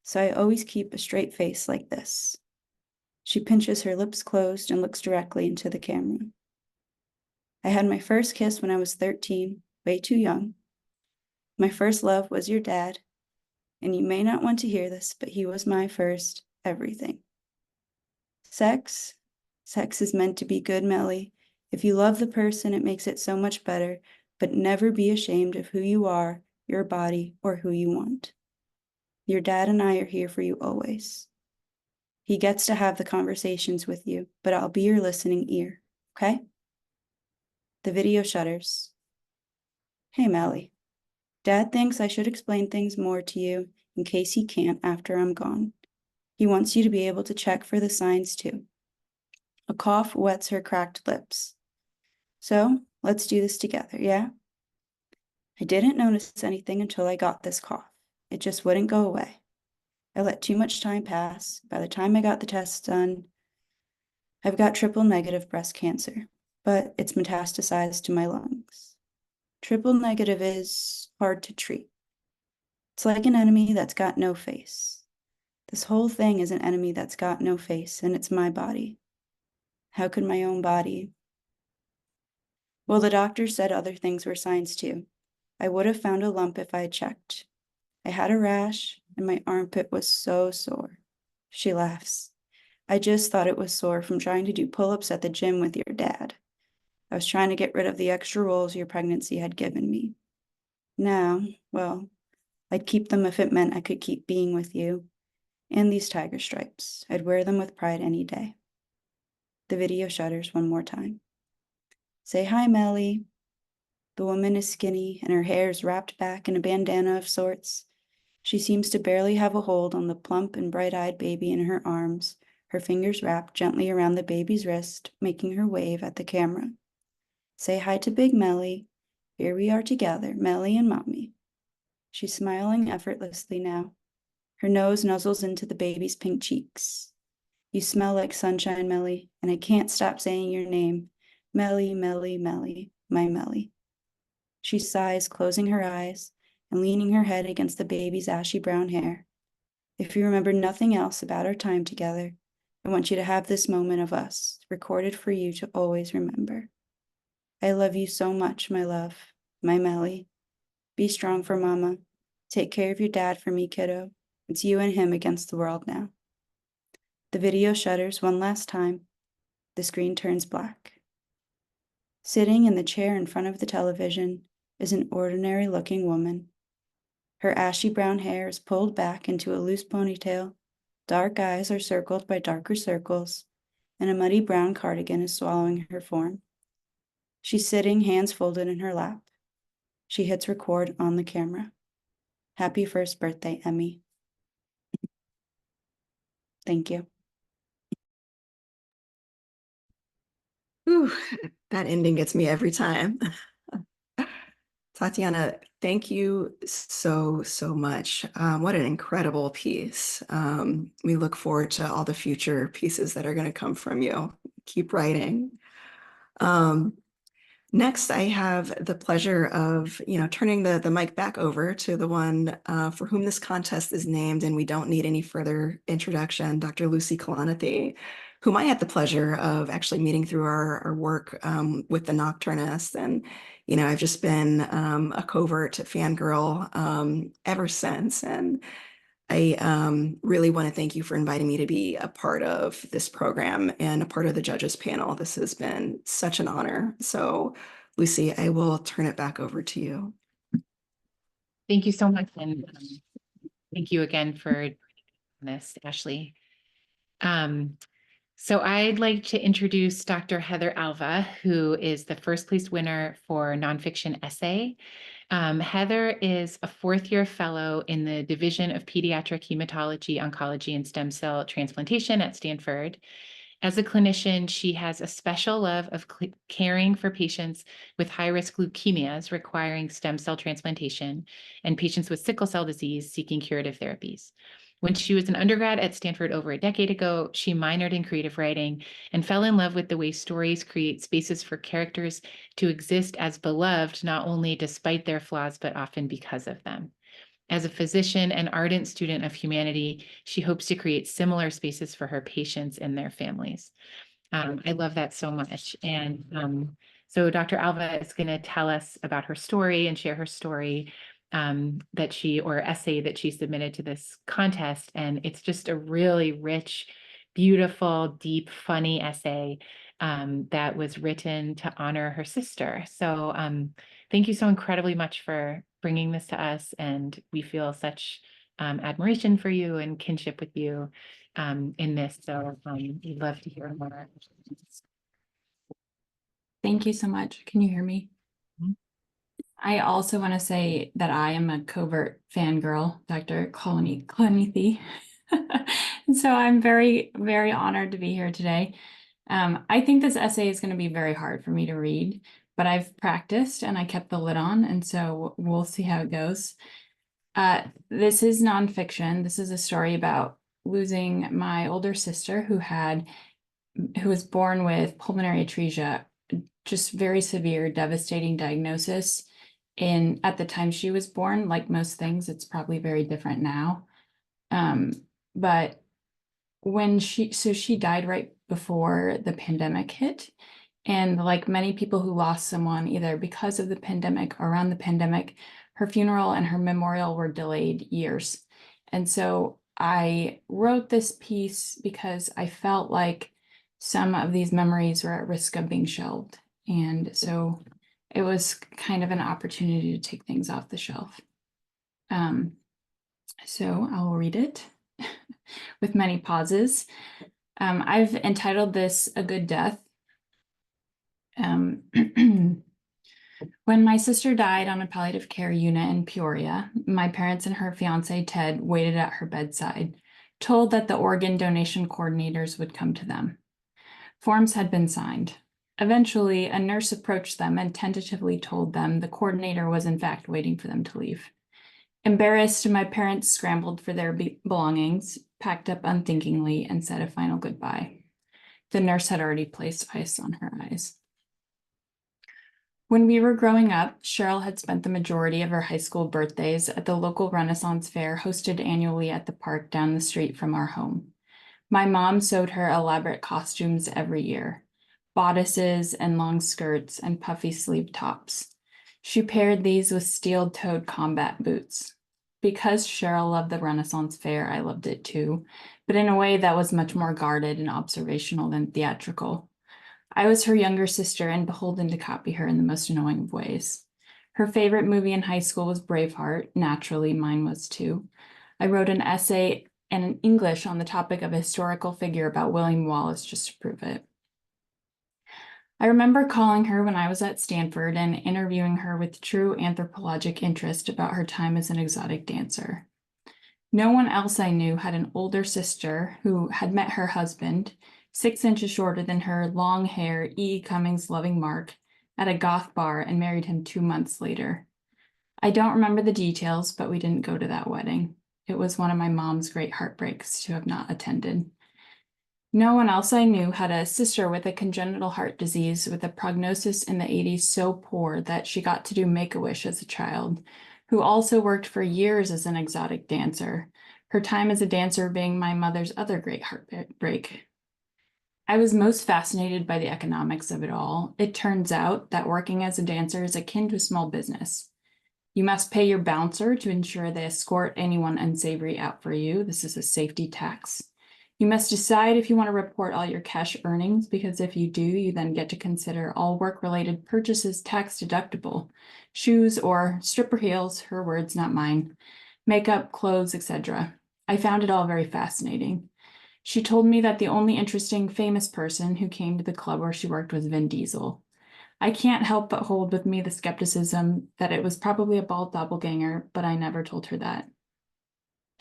so I always keep a straight face like this. She pinches her lips closed and looks directly into the camera. I had my first kiss when I was 13, way too young. My first love was your dad, and you may not want to hear this, but he was my first everything. Sex is meant to be good, Melly. If you love the person, it makes it so much better, but never be ashamed of who you are, your body, or who you want. Your dad and I are here for you always. He gets to have the conversations with you, but I'll be your listening ear, okay? The video shudders. Hey, Melly. Dad thinks I should explain things more to you in case he can't after I'm gone. He wants you to be able to check for the signs too. A cough wets her cracked lips. So, let's do this together, yeah? I didn't notice anything until I got this cough. It just wouldn't go away. I let too much time pass. By the time I got the tests done, I've got triple negative breast cancer, but it's metastasized to my lungs. Triple negative is hard to treat. It's like an enemy that's got no face. This whole thing is an enemy that's got no face, and it's my body. How could my own body? Well, the doctor said other things were signs too. I would have found a lump if I had checked. I had a rash, and my armpit was so sore. She laughs. I just thought it was sore from trying to do pull-ups at the gym with your dad. I was trying to get rid of the extra rolls your pregnancy had given me. Now, well, I'd keep them if it meant I could keep being with you. And these tiger stripes. I'd wear them with pride any day. The video shudders one more time. Say hi, Melly. The woman is skinny and her hair is wrapped back in a bandana of sorts. She seems to barely have a hold on the plump and bright-eyed baby in her arms, her fingers wrapped gently around the baby's wrist, making her wave at the camera. Say hi to Big Melly. Here we are together, Melly and Mommy. She's smiling effortlessly now. Her nose nuzzles into the baby's pink cheeks. You smell like sunshine, Melly, and I can't stop saying your name. Melly, Melly, Melly, my Melly. She sighs, closing her eyes and leaning her head against the baby's ashy brown hair. If you remember nothing else about our time together, I want you to have this moment of us, recorded for you to always remember. I love you so much, my love, my Melly. Be strong for Mama. Take care of your dad for me, kiddo. It's you and him against the world now. The video shudders one last time. The screen turns black. Sitting in the chair in front of the television is an ordinary-looking woman. Her ashy brown hair is pulled back into a loose ponytail, dark eyes are circled by darker circles, and a muddy brown cardigan is swallowing her form. She's sitting, hands folded in her lap. She hits record on the camera. Happy first birthday, Emmy. Thank you. Ooh, that ending gets me every time. Tatyana, thank you so much. What an incredible piece. We look forward to all the future pieces that are going to come from you. Keep writing. Next, I have the pleasure of, turning the mic back over to the one for whom this contest is named, and we don't need any further introduction, Dr. Lucy Kalanithi, whom I had the pleasure of actually meeting through our work with the Nocturnists. And, I've just been a covert fangirl ever since. And I really want to thank you for inviting me to be a part of this program and a part of the judges panel. This has been such an honor. So, Lucy, I will turn it back over to you. Thank you so much. And thank you again for this, Ashley. So I'd like to introduce Dr. Heather Alva, who is the first place winner for nonfiction essay. Heather is a fourth-year fellow in the Division of Pediatric Hematology, Oncology, and Stem Cell Transplantation at Stanford. As a clinician, she has a special love of caring for patients with high-risk leukemias requiring stem cell transplantation and patients with sickle cell disease seeking curative therapies. When she was an undergrad at Stanford over a decade ago, she minored in creative writing and fell in love with the way stories create spaces for characters to exist as beloved, not only despite their flaws, but often because of them. As a physician and ardent student of humanity, she hopes to create similar spaces for her patients and their families. I love that so much. And so Dr. Alva is going to tell us about her story and share her story essay that she submitted to this contest. And it's just a really rich, beautiful, deep, funny essay that was written to honor her sister. So thank you so incredibly much for bringing this to us. And we feel such admiration for you and kinship with you in this. So we'd love to hear more. Thank you so much. Can you hear me? I also want to say that I am a covert fangirl, Dr. Kalanithi. And so I'm very, very honored to be here today. I think this essay is going to be very hard for me to read, but I've practiced and I kept the lid on, and so we'll see how it goes. This is nonfiction. This is a story about losing my older sister who was born with pulmonary atresia, just very severe, devastating diagnosis. At the time she was born, like most things, it's probably very different now. But when she died right before the pandemic hit. And like many people who lost someone, either because of the pandemic or around the pandemic, her funeral and her memorial were delayed years. And so I wrote this piece because I felt like some of these memories were at risk of being shelved. And so it was kind of an opportunity to take things off the shelf. So I'll read it with many pauses. I've entitled this A Good Death. When my sister died on a palliative care unit in Peoria, my parents and her fiance Ted waited at her bedside, told that the organ donation coordinators would come to them. Forms had been signed. Eventually, a nurse approached them and tentatively told them the coordinator was in fact waiting for them to leave. Embarrassed, my parents scrambled for their belongings, packed up unthinkingly, and said a final goodbye. The nurse had already placed ice on her eyes. When we were growing up, Cheryl had spent the majority of her high school birthdays at the local Renaissance fair hosted annually at the park down the street from our home. My mom sewed her elaborate costumes every year, bodices and long skirts and puffy sleeve tops. She paired these with steel-toed combat boots. Because Cheryl loved the Renaissance fair, I loved it too, but in a way that was much more guarded and observational than theatrical. I was her younger sister and beholden to copy her in the most annoying of ways. Her favorite movie in high school was Braveheart. Naturally, mine was too. I wrote an essay in English on the topic of a historical figure about William Wallace just to prove it. I remember calling her when I was at Stanford and interviewing her with true anthropologic interest about her time as an exotic dancer. No one else I knew had an older sister who had met her husband, 6 inches shorter than her, long hair, E. Cummings loving Mark, at a goth bar and married him 2 months later. I don't remember the details, but we didn't go to that wedding. It was one of my mom's great heartbreaks to have not attended. No one else I knew had a sister with a congenital heart disease with a prognosis in the 80s so poor that she got to do Make-A-Wish as a child, who also worked for years as an exotic dancer, her time as a dancer being my mother's other great heartbreak. I was most fascinated by the economics of it all. It turns out that working as a dancer is akin to a small business. You must pay your bouncer to ensure they escort anyone unsavory out for you. This is a safety tax. You must decide if you want to report all your cash earnings, because if you do, you then get to consider all work-related purchases tax deductible. Shoes or stripper heels, her words, not mine, makeup, clothes, etc. I found it all very fascinating. She told me that the only interesting famous person who came to the club where she worked was Vin Diesel. I can't help but hold with me the skepticism that it was probably a bald doppelganger, but I never told her that.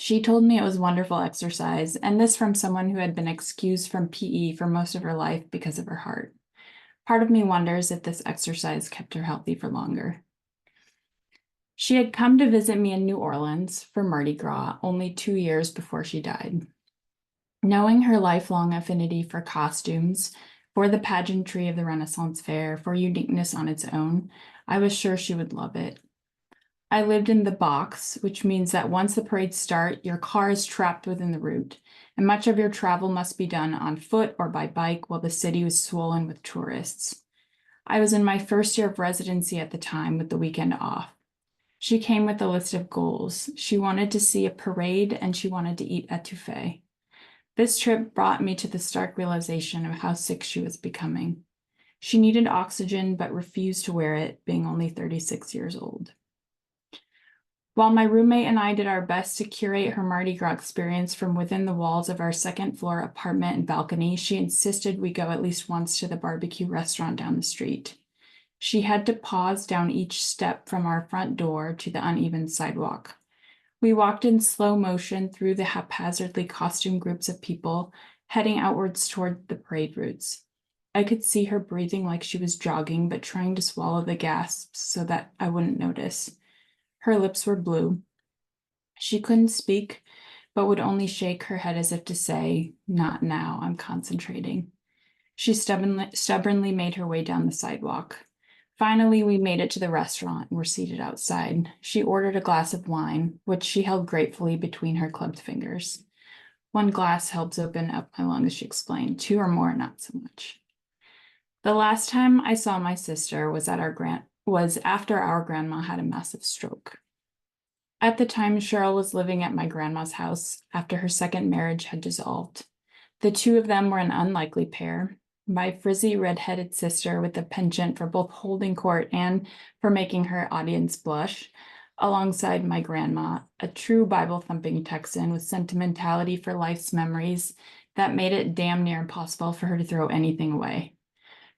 She told me it was wonderful exercise, and this from someone who had been excused from PE for most of her life because of her heart. Part of me wonders if this exercise kept her healthy for longer. She had come to visit me in New Orleans for Mardi Gras only 2 years before she died. Knowing her lifelong affinity for costumes, for the pageantry of the Renaissance Fair, for uniqueness on its own, I was sure she would love it. I lived in the box, which means that once the parades start, your car is trapped within the route, and much of your travel must be done on foot or by bike while the city was swollen with tourists. I was in my first year of residency at the time with the weekend off. She came with a list of goals. She wanted to see a parade and she wanted to eat etouffee. This trip brought me to the stark realization of how sick she was becoming. She needed oxygen but refused to wear it, being only 36 years old. While my roommate and I did our best to curate her Mardi Gras experience from within the walls of our second-floor apartment and balcony, she insisted we go at least once to the barbecue restaurant down the street. She had to pause down each step from our front door to the uneven sidewalk. We walked in slow motion through the haphazardly costumed groups of people, heading outwards toward the parade routes. I could see her breathing like she was jogging, but trying to swallow the gasps so that I wouldn't notice. Her lips were blue. She couldn't speak, but would only shake her head as if to say, "Not now, I'm concentrating." She stubbornly made her way down the sidewalk. Finally, we made it to the restaurant and were seated outside. She ordered a glass of wine, which she held gratefully between her clubbed fingers. "One glass helps open up my lungs," she explained. 2 or more, not so much. The last time I saw my sister was after our grandma had a massive stroke. At the time, Cheryl was living at my grandma's house after her second marriage had dissolved. The two of them were an unlikely pair. My frizzy red-headed sister with a penchant for both holding court and for making her audience blush, alongside my grandma, a true Bible-thumping Texan with sentimentality for life's memories that made it damn near impossible for her to throw anything away.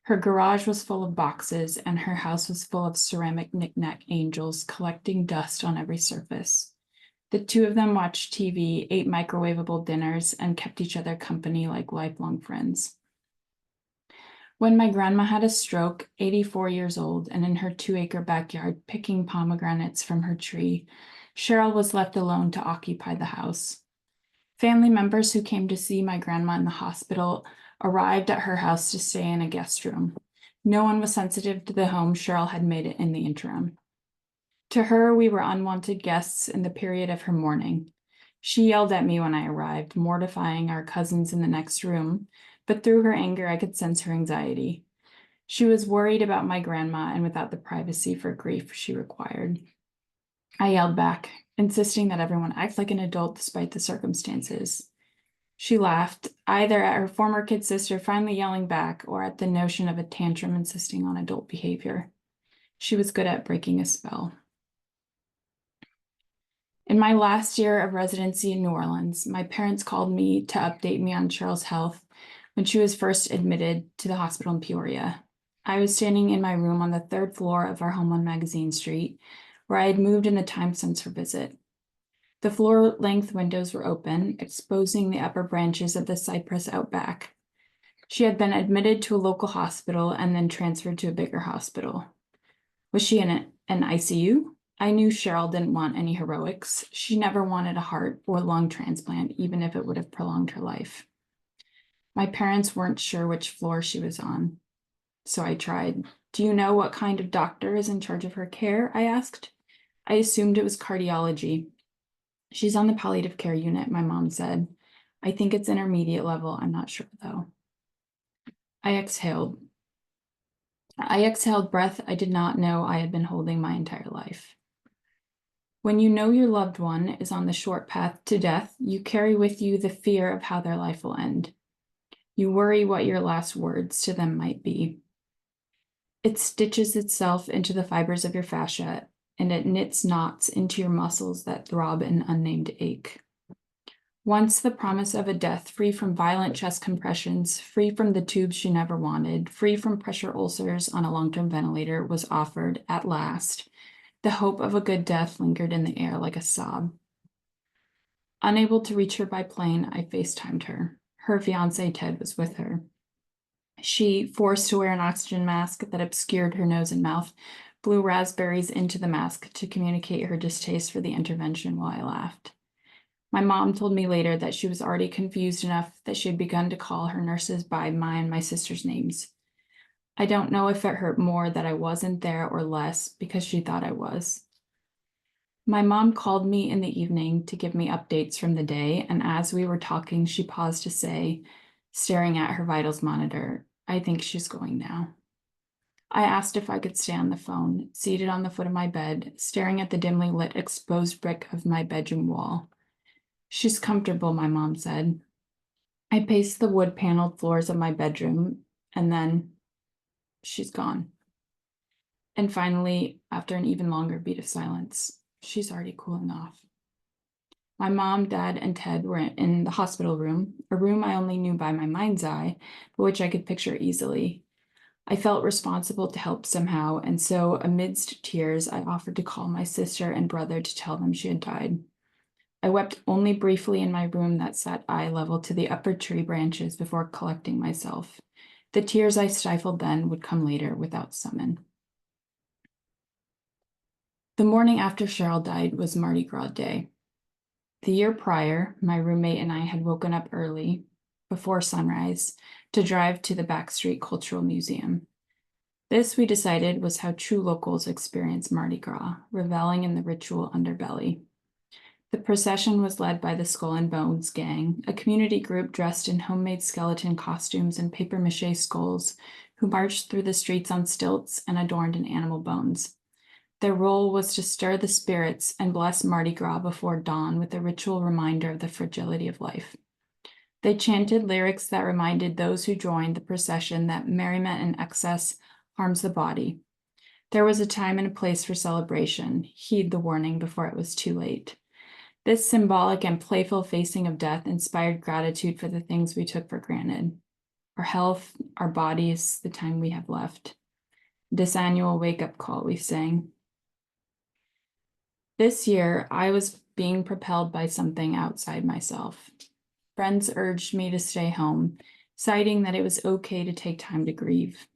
Her garage was full of boxes, and her house was full of ceramic knick-knack angels collecting dust on every surface. The two of them watched TV, ate microwavable dinners, and kept each other company like lifelong friends. When my grandma had a stroke, 84 years old, and in her 2-acre backyard picking pomegranates from her tree, Cheryl was left alone to occupy the house. Family members who came to see my grandma in the hospital arrived at her house to stay in a guest room. No one was sensitive to the home Cheryl had made it in the interim. To her, we were unwanted guests in the period of her mourning. She yelled at me when I arrived, mortifying our cousins in the next room, but through her anger, I could sense her anxiety. She was worried about my grandma and without the privacy for grief she required. I yelled back, insisting that everyone act like an adult despite the circumstances. She laughed, either at her former kid sister finally yelling back or at the notion of a tantrum insisting on adult behavior. She was good at breaking a spell. In my last year of residency in New Orleans, my parents called me to update me on Cheryl's health when she was first admitted to the hospital in Peoria. I was standing in my room on the third floor of our home on Magazine Street, where I had moved in the time since her visit. The floor-length windows were open, exposing the upper branches of the cypress out back. She had been admitted to a local hospital and then transferred to a bigger hospital. Was she in an ICU? I knew Cheryl didn't want any heroics. She never wanted a heart or lung transplant, even if it would have prolonged her life. My parents weren't sure which floor she was on, so I tried. Do you know what kind of doctor is in charge of her care? I asked. I assumed it was cardiology. She's on the palliative care unit, my mom said. I think it's intermediate level. I'm not sure, though. I exhaled breath I did not know I had been holding my entire life. When you know your loved one is on the short path to death, you carry with you the fear of how their life will end. You worry what your last words to them might be. It stitches itself into the fibers of your fascia, and it knits knots into your muscles that throb an unnamed ache. Once the promise of a death free from violent chest compressions, free from the tubes she never wanted, free from pressure ulcers on a long-term ventilator was offered at last, the hope of a good death lingered in the air like a sob. Unable to reach her by plane, I FaceTimed her. Her fiancé Ted was with her. She, forced to wear an oxygen mask that obscured her nose and mouth, blew raspberries into the mask to communicate her distaste for the intervention while I laughed. My mom told me later that she was already confused enough that she had begun to call her nurses by my and my sister's names. I don't know if it hurt more that I wasn't there or less because she thought I was. My mom called me in the evening to give me updates from the day, and as we were talking, she paused to say, staring at her vitals monitor, I think she's going now. I asked if I could stay on the phone, seated on the foot of my bed, staring at the dimly lit exposed brick of my bedroom wall. She's comfortable, my mom said. I paced the wood-paneled floors of my bedroom, and then she's gone. And finally, after an even longer beat of silence, she's already cooling off. My mom, dad, and Ted were in the hospital room, a room I only knew by my mind's eye, but which I could picture easily. I felt responsible to help somehow, and so amidst tears, I offered to call my sister and brother to tell them she had died. I wept only briefly in my room that sat eye level to the upper tree branches before collecting myself. The tears I stifled then would come later without summon. The morning after Cheryl died was Mardi Gras Day. The year prior, my roommate and I had woken up early, before sunrise, to drive to the Backstreet Cultural Museum. This, we decided, was how true locals experience Mardi Gras, reveling in the ritual underbelly. The procession was led by the Skull and Bones Gang, a community group dressed in homemade skeleton costumes and papier-mâché skulls, who marched through the streets on stilts and adorned in animal bones. Their role was to stir the spirits and bless Mardi Gras before dawn with a ritual reminder of the fragility of life. They chanted lyrics that reminded those who joined the procession that merriment in excess harms the body. There was a time and a place for celebration. Heed the warning before it was too late. This symbolic and playful facing of death inspired gratitude for the things we took for granted. Our health, our bodies, the time we have left. This annual wake-up call, we sang. This year, I was being propelled by something outside myself. Friends urged me to stay home, citing that it was okay to take time to grieve.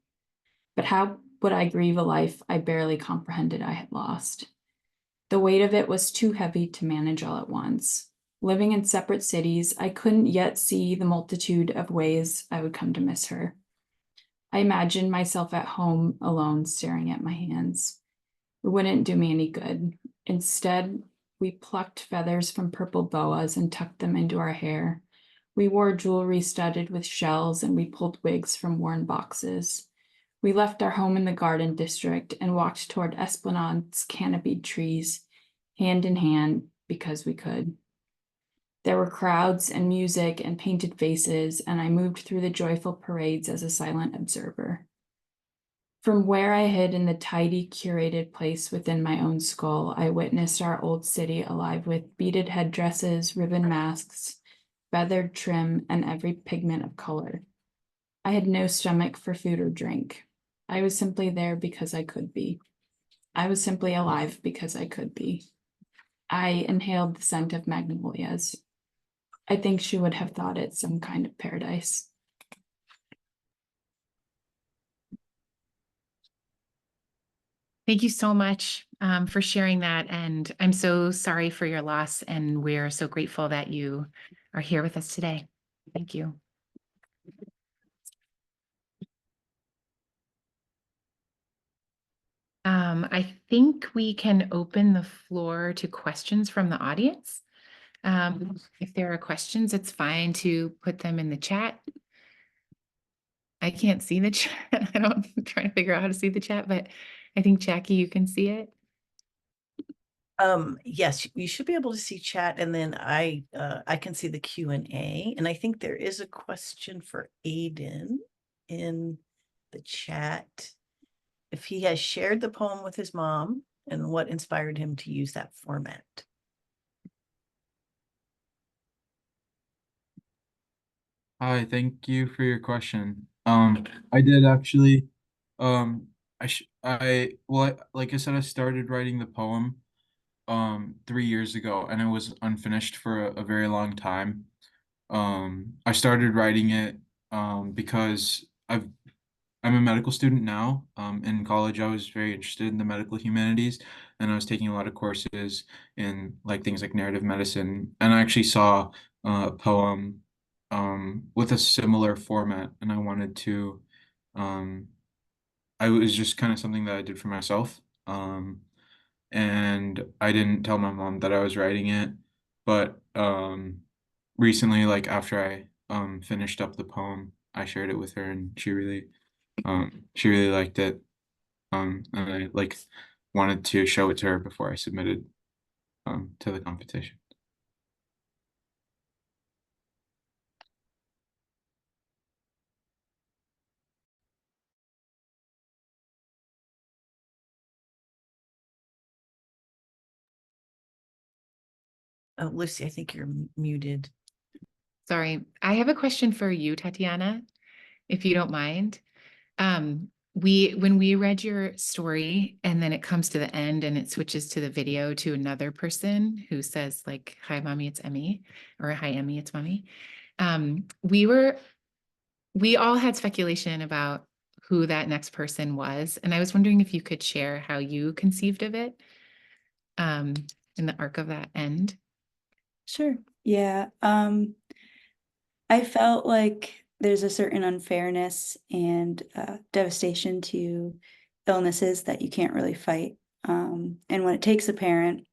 But how would I grieve a life I barely comprehended I had lost? The weight of it was too heavy to manage all at once. Living in separate cities, I couldn't yet see the multitude of ways I would come to miss her. I imagined myself at home alone, staring at my hands. It wouldn't do me any good. Instead, we plucked feathers from purple boas and tucked them into our hair. We wore jewelry studded with shells, and we pulled wigs from worn boxes. We left our home in the Garden District and walked toward Esplanade's canopied trees, hand in hand, because we could. There were crowds and music and painted faces, and I moved through the joyful parades as a silent observer. From where I hid in the tidy, curated place within my own skull, I witnessed our old city alive with beaded headdresses, ribbon masks, feathered trim, and every pigment of color. I had no stomach for food or drink. I was simply there because I could be. I was simply alive because I could be. I inhaled the scent of magnolias. I think she would have thought it some kind of paradise. Thank you so much for sharing that. And I'm so sorry for your loss. And we're so grateful that you are here with us today. Thank you. I think we can open the floor to questions from the audience. If there are questions, it's fine to put them in the chat. I can't see the chat. I'm trying to figure out how to see the chat, but I think Jackie, you can see it. Yes, you should be able to see chat, and then I can see the Q&A, and I think there is a question for Aidan in the chat. If he has shared the poem with his mom and what inspired him to use that format. Hi, thank you for your question. I did actually, like I said, I started writing the poem 3 years ago, and it was unfinished for a very long time. I started writing it because I'm a medical student now. In college, I was very interested in the medical humanities, and I was taking a lot of courses in like things like narrative medicine. And I actually saw a poem with a similar format, and I wanted to. I was just kind of something that I did for myself. And I didn't tell my mom that I was writing it, but recently, like after I finished up the poem, I shared it with her, and she really liked it. And I like wanted to show it to her before I submitted to the competition. Oh, Lucy, I think you're muted. Sorry, I have a question for you, Tatyana, if you don't mind. When we read your story and then it comes to the end and it switches to the video to another person who says like, "Hi, mommy, it's Emmy," or "Hi, Emmy, it's mommy." We all had speculation about who that next person was, and I was wondering if you could share how you conceived of it in the arc of that end. Sure. Yeah. I felt like there's a certain unfairness and devastation to illnesses that you can't really fight. And when it takes a parent,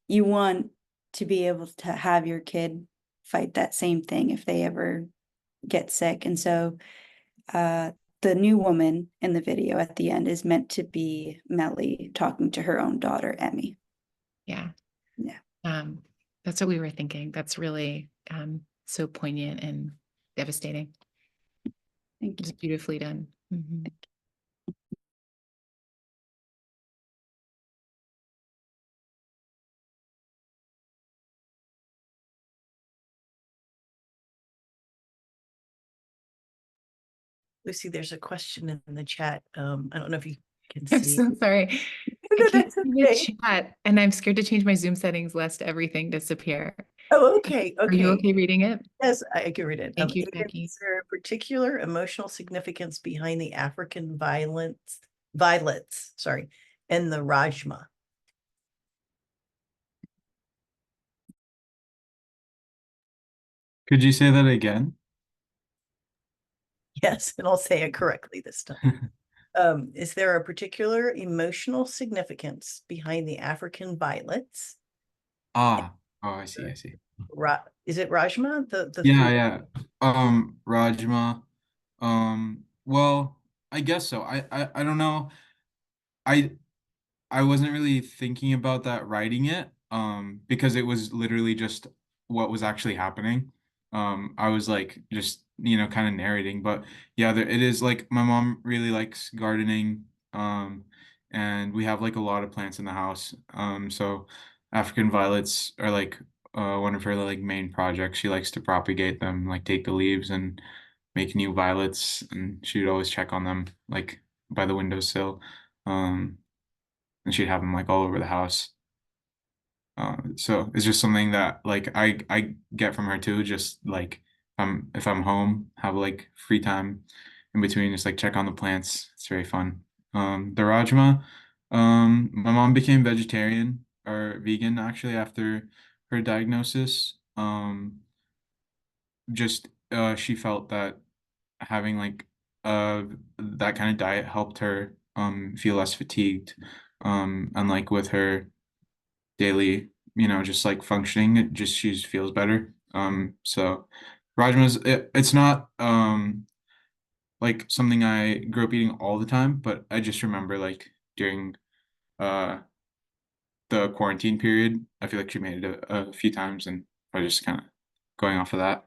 you want to be able to have your kid fight that same thing if they ever get sick. And so the new woman in the video at the end is meant to be Melly talking to her own daughter, Emmy. Yeah. Yeah. That's what we were thinking. That's really so poignant and devastating. Thank you. Just beautifully done. Mhm. Lucy, there's a question in the chat. I don't know if you can I'm see. so sorry. No, I can't that's see the okay. chat, and I'm scared to change my Zoom settings lest everything disappear. Oh, okay. Are you Okay. okay reading it? Yes, I can read it. Thank you, Aidan, Jackie. is there a particular emotional significance behind the African violets, sorry, and the Rajma? Could you say that again? Yes, and I'll say it correctly this time. Is there a particular emotional significance behind the African violets? Ah, oh, I see, I see. Is it Rajma? The Yeah, food? yeah. Rajma. Well, I guess so. I don't know. I I wasn't really thinking about that writing it, because it was literally just what was actually happening. I was like just, kind of narrating, but yeah, it is like my mom really likes gardening, and we have like a lot of plants in the house. So African violets are like one of her like main projects. She likes to propagate them, like take the leaves and make new violets, and she would always check on them like by the windowsill. And she'd have them like all over the house. So it's just something that like I get from her too. Just like if I'm home, have like free time in between, just like check on the plants. It's very fun. The Rajma, my mom became vegetarian or vegan actually after her diagnosis. Just she felt that having like that kind of diet helped her feel less fatigued. And like with her daily, just like functioning, she just feels better. So Rajma's it's not like something I grew up eating all the time, but I just remember like during uh the quarantine period, I feel like she made it a few times, and I was just kind of going off of that.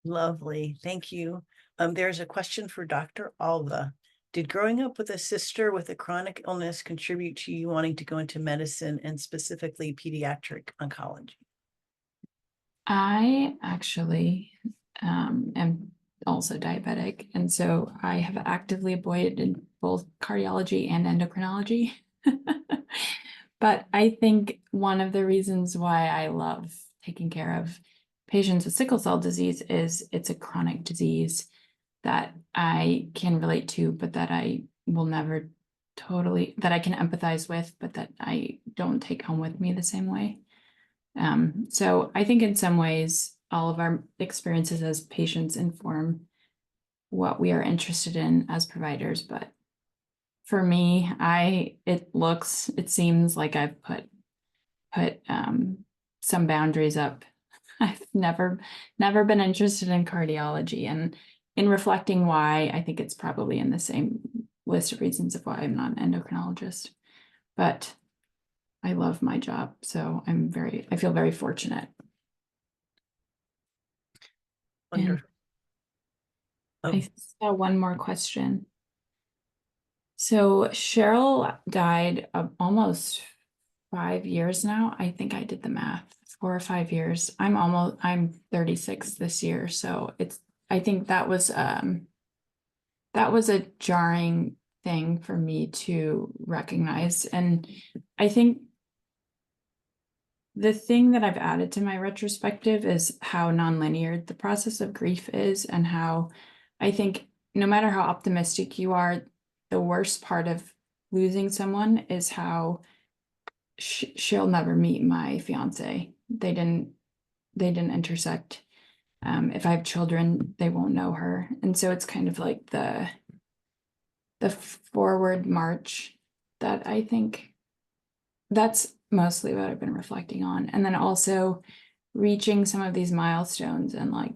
Lovely. Thank you. There's a question for Dr. Alva. Did growing up with a sister with a chronic illness contribute to you wanting to go into medicine and specifically pediatric oncology? I actually am also diabetic, and so I have actively avoided both cardiology and endocrinology. But I think one of the reasons why I love taking care of patients with sickle cell disease is it's a chronic disease that I can relate to, but that I will never that I can empathize with, but that I don't take home with me the same way. So I think in some ways, all of our experiences as patients inform what we are interested in as providers. But for me, it seems like I've put some boundaries up. I've never been interested in cardiology, and in reflecting why, I think it's probably in the same list of reasons of why I'm not an endocrinologist. But I love my job, so I feel very fortunate. Wonderful. I saw one more question. So Cheryl died almost 5 years now. I think I did the math, 4 or 5 years. I'm 36 this year, so I think that was a jarring thing for me to recognize. And I think the thing that I've added to my retrospective is how nonlinear the process of grief is, and how I think no matter how optimistic you are, the worst part of losing someone is how she'll never meet my fiance. They didn't intersect. If I have children, they won't know her. And so it's kind of like the forward march that I think that's mostly what I've been reflecting on. And then also reaching some of these milestones and like,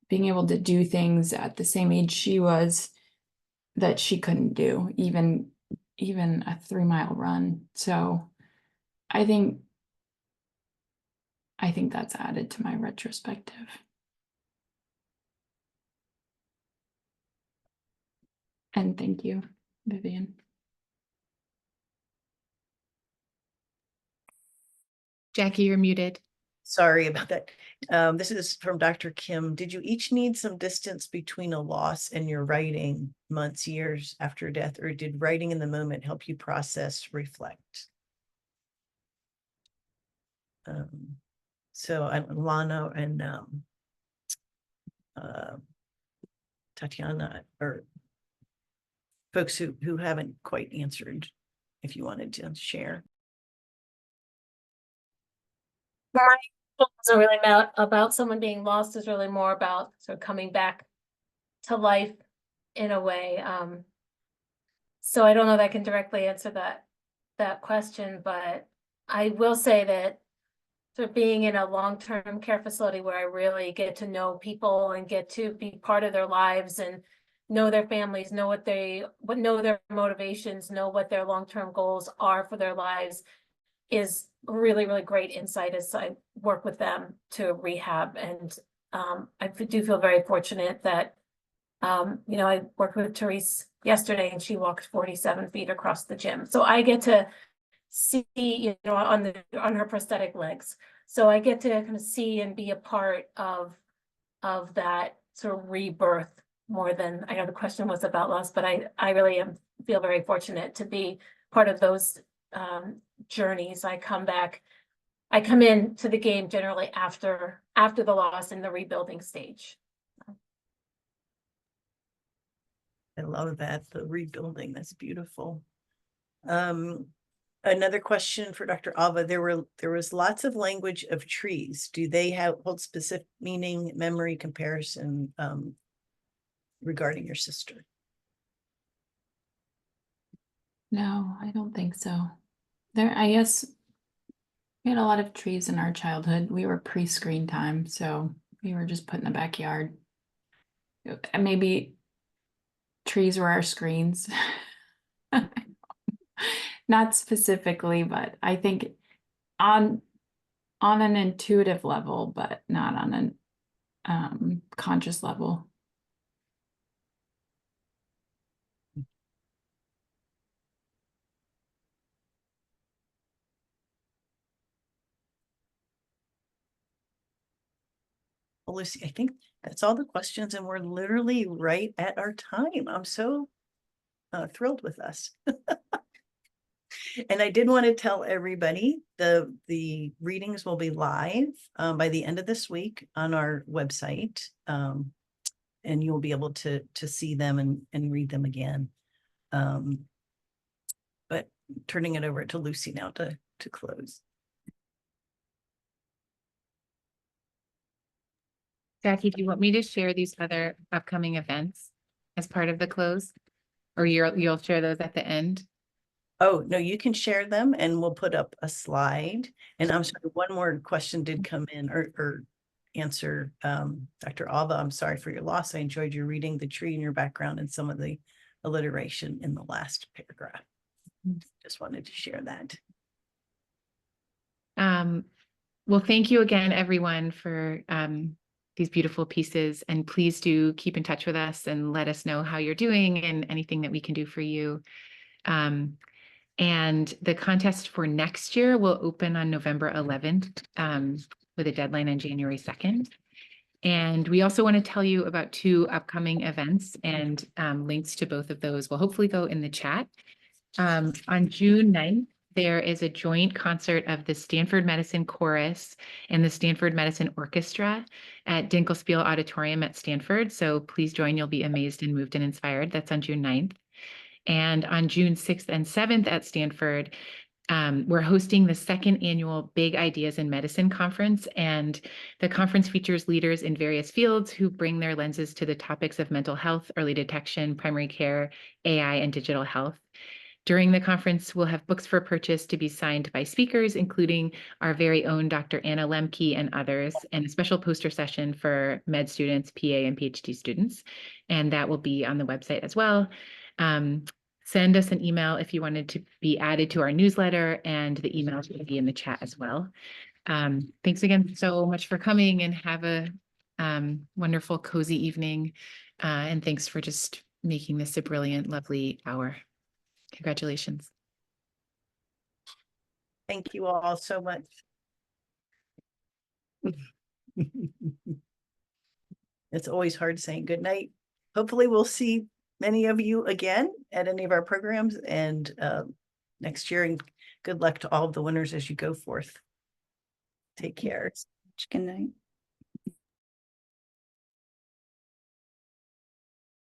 being able to do things at the same age she was that she couldn't do, even a 3-mile run. So I think that's added to my retrospective. And thank you, Vivian. Jackie, you're muted. Sorry about that. This is from Dr. Kim. Did you each need some distance between a loss and your writing months, years after death, or did writing in the moment help you process, reflect? So Lana and Tatyana, or folks who haven't quite answered, if you wanted to share. My book wasn't really about someone being lost. Is really more about sort of coming back to life in a way. So I don't know that I can directly answer that question, but I will say that sort of being in a long-term care facility where I really get to know people and get to be part of their lives and know their families, know know their motivations, know what their long-term goals are for their lives, is really, really great insight as I work with them to rehab. And I do feel very fortunate that, I worked with Therese yesterday and she walked 47 feet across the gym. So I get to see, on her prosthetic legs. So I get to kind of see and be a part of that sort of rebirth more than, I know the question was about loss, but I really feel very fortunate to be part of those journeys. I come into the game generally after the loss in the rebuilding stage. I love that, the rebuilding, that's beautiful. Another question for Dr. Alva. There was lots of language of trees. Do they hold specific meaning, memory, comparison regarding your sister? No, I don't think so. I guess we had a lot of trees in our childhood. We were pre-screen time, so we were just put in the backyard. And maybe trees were our screens. Not specifically, but I think on an intuitive level, but not on an conscious level. Well, Lucy, I think that's all the questions, and we're literally right at our time. I'm so thrilled with us. And I did want to tell everybody the readings will be live by the end of this week on our website, and you'll be able to see them and read them again. But turning it over to Lucy now to close. Jackie, do you want me to share these other upcoming events as part of the close? Or you'll share those at the end? Oh, no, you can share them and we'll put up a slide. And I'm sorry, one more question did come in or answer. Dr. Alva, I'm sorry for your loss. I enjoyed your reading the tree in your background and some of the alliteration in the last paragraph. Just wanted to share that. Well, thank you again, everyone, for these beautiful pieces. And please do keep in touch with us and let us know how you're doing and anything that we can do for you. And the contest for next year will open on November 11th with a deadline on January 2nd. And we also want to tell you about 2 upcoming events, and links to both of those will hopefully go in the chat. On June 9th, there is a joint concert of the Stanford Medicine Chorus and the Stanford Medicine Orchestra at Dinkelspiel Auditorium at Stanford. So please join. You'll be amazed and moved and inspired. That's on June 9th. And on June 6th and 7th at Stanford, we're hosting the 2nd annual Big Ideas in Medicine conference. And the conference features leaders in various fields who bring their lenses to the topics of mental health, early detection, primary care, AI, and digital health. During the conference, we'll have books for purchase to be signed by speakers, including our very own Dr. Anna Lemke and others, and a special poster session for med students, PA, and PhD students. And that will be on the website as well. Send us an email if you wanted to be added to our newsletter, and the emails will be in the chat as well. Thanks again so much for coming, and have a wonderful, cozy evening. And thanks for just making this a brilliant, lovely hour. Congratulations. Thank you all so much. It's always hard saying good night. Hopefully we'll see many of you again at any of our programs and next year, and good luck to all of the winners as you go forth. Take care. Good night.